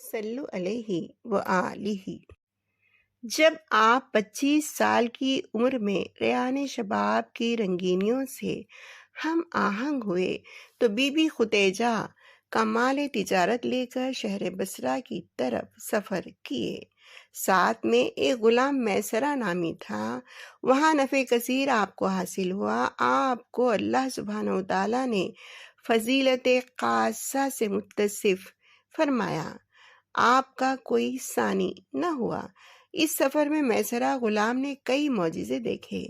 صلو علیہ وآلہ۔ جب آپ 25 سال کی عمر میں ریان شباب کی رنگینیوں سے ہم آہنگ ہوئے تو بی بی خدیجہ کا مال تجارت لے کر شہر بصرہ کی طرف سفر کیے۔ ساتھ میں ایک غلام میسرہ نامی تھا۔ وہاں نفع کثیر آپ کو حاصل ہوا۔ آپ کو اللہ سبحانہ وتعالیٰ نے فضیلت خاصہ سے متصف فرمایا۔ آپ کا کوئی ثانی نہ ہوا۔ اس سفر میں میسرہ غلام نے کئی معجزے دیکھے۔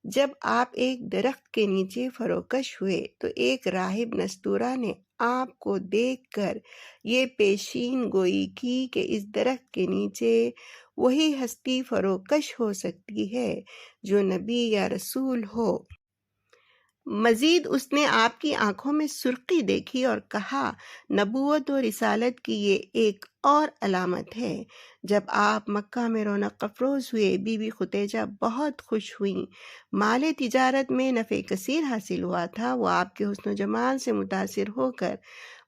جب آپ ایک درخت کے نیچے فروکش ہوئے تو ایک راہب نستورہ نے آپ کو دیکھ کر یہ پیشین گوئی کی کہ اس درخت کے نیچے وہی ہستی فروکش ہو سکتی ہے جو نبی یا رسول ہو۔ مزید اس نے آپ کی آنکھوں میں سرخی دیکھی اور کہا، نبوت و رسالت کی یہ ایک اور علامت ہے۔ جب آپ مکہ میں رونق افروز ہوئے، بی بی خدیجہ بہت خوش ہوئیں۔ مال تجارت میں نفع کثیر حاصل ہوا تھا۔ وہ آپ کے حسن و جمال سے متاثر ہو کر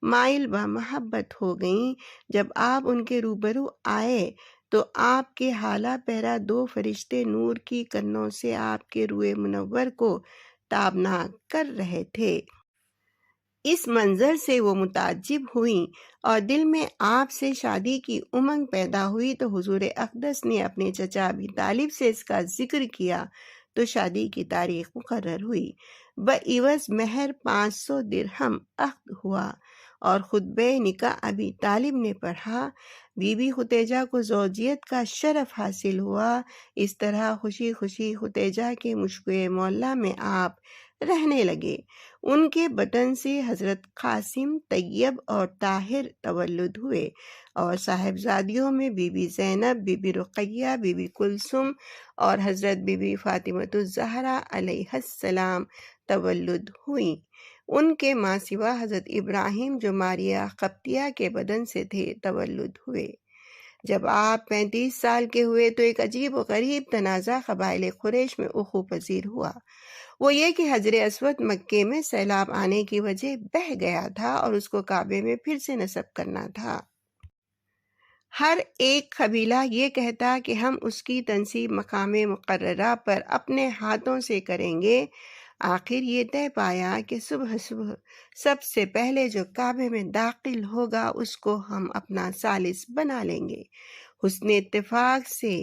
مائل با محبت ہو گئیں۔ جب آپ ان کے روبرو آئے تو آپ کے حالہ پیرا 2 فرشتے نور کی کرنوں سے آپ کے روئے منور کو تابناک کر رہے تھے۔ اس منظر سے وہ متعجب ہوئیں اور دل میں آپ سے شادی کی امنگ پیدا ہوئی تو حضور اقدس نے اپنے چچا ابی طالب سے اس کا ذکر کیا تو شادی کی تاریخ مقرر ہوئی۔ بعوض مہر 500 درہم عقد ہوا اور خطبہ نکاح ابی طالب نے پڑھا۔ بی بی خدیجہ کو زوجیت کا شرف حاصل ہوا۔ اس طرح خوشی خوشی خدیجہ کے مشکوہ مولا میں آپ رہنے لگے۔ ان کے بطن سے حضرت قاسم، طیب اور طاہر تولد ہوئے اور صاحبزادیوں میں Bibi Zainab, Bibi Ruqayya, Bibi Kulsoom اور حضرت بی بی فاطمۃ الزہرا علیہ السلام تولد ہوئیں۔ ان کے ماں سوا حضرت ابراہیم جو ماریہ قبطیہ کے بدن سے تھے تولد ہوئے۔ جب آپ 35 سال کے ہوئے تو ایک عجیب و غریب تنازع قبائل قریش میں اخو پذیر ہوا۔ وہ یہ کہ حجر اسود مکے میں سیلاب آنے کی وجہ بہہ گیا تھا اور اس کو کعبے میں پھر سے نصب کرنا تھا۔ ہر ایک قبیلہ یہ کہتا کہ ہم اس کی تنصیب مقام مقررہ پر اپنے ہاتھوں سے کریں گے۔ آخر یہ طے پایا کہ صبح سب سے پہلے جو کعبے میں داخل ہوگا اس کو ہم اپنا ثالث بنا لیں گے۔ حسن اتفاق سے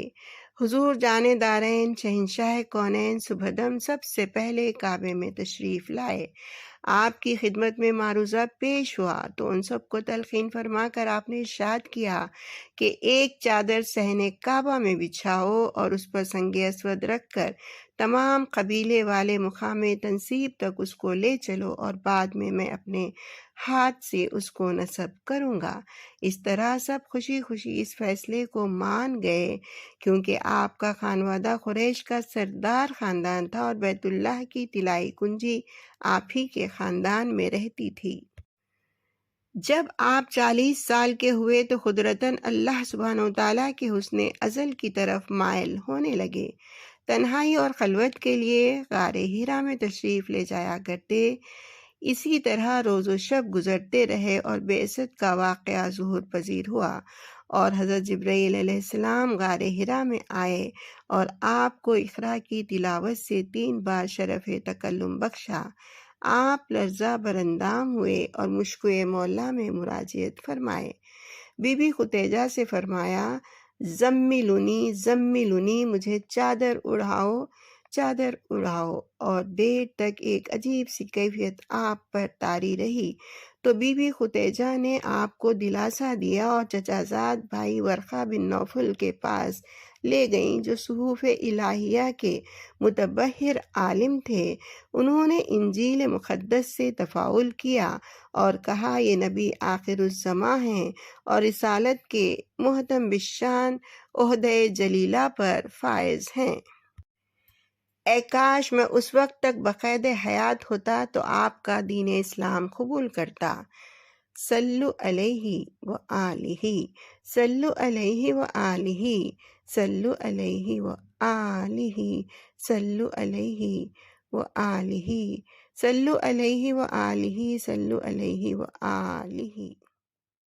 حضور جانے دارین شہنشاہ کونین صبح دم سب سے پہلے کعبے میں تشریف لائے۔ آپ کی خدمت میں معروضہ پیش ہوا تو ان سب کو تلقین فرما کر آپ نے ارشاد کیا کہ ایک چادر صحن کعبہ میں بچھاؤ اور اس پر سنگ اسود رکھ کر تمام قبیلے والے مقام تنصیب تک اس کو لے چلو اور بعد میں اپنے ہاتھ سے اس کو نصب کروں گا۔ اس طرح سب خوشی خوشی اس فیصلے کو مان گئے کیونکہ آپ کا خانوادہ قریش کا سردار خاندان تھا اور بیت اللہ کی طلائی کنجی آپ ہی کے خاندان میں رہتی تھی۔ جب آپ 40 سال کے ہوئے تو قدرتاً اللہ سبحانہ وتعالیٰ کے حسن ازل کی طرف مائل ہونے لگے۔ تنہائی اور خلوت کے لیے غار حرا میں تشریف لے جایا کرتے۔ اسی طرح روز و شب گزرتے رہے اور بعثت کا واقعہ ظہور پذیر ہوا اور حضرت جبرائیل علیہ السلام غار حرا میں آئے اور آپ کو اقرا کی تلاوت سے 3 بار شرف تکلم بخشا۔ آپ لرزہ براندام ہوئے اور مشکوہ مولا میں مراجعت فرمائے۔ بی بی خدیجہ سے فرمایا، زملونی زملونی، مجھے چادر اڑاؤ چادر اڑاؤ، اور دیر تک ایک عجیب سی کیفیت آپ پر طاری رہی تو بی بی خدیجہ نے آپ کو دلاسا دیا اور چچا زاد بھائی ورقہ بن نوفل کے پاس لے گئیں جو صحف الہیہ کے متبحر عالم تھے۔ انہوں نے انجیل مقدس سے تفاعل کیا اور کہا یہ نبی آخر الزماں ہیں اور رسالت کے محتم بالشان عہدہ جلیلہ پر فائز ہیں۔ اے کاش میں اس وقت تک بقید حیات ہوتا تو آپ کا دین اسلام قبول کرتا۔ صلو علیہ وآلہ، صلو علیہ وآلہ، صلو علیہ وآلہ، صلو علیہ وآلہ، صلو علیہ وآلہ، صلو علیہ وآلہ۔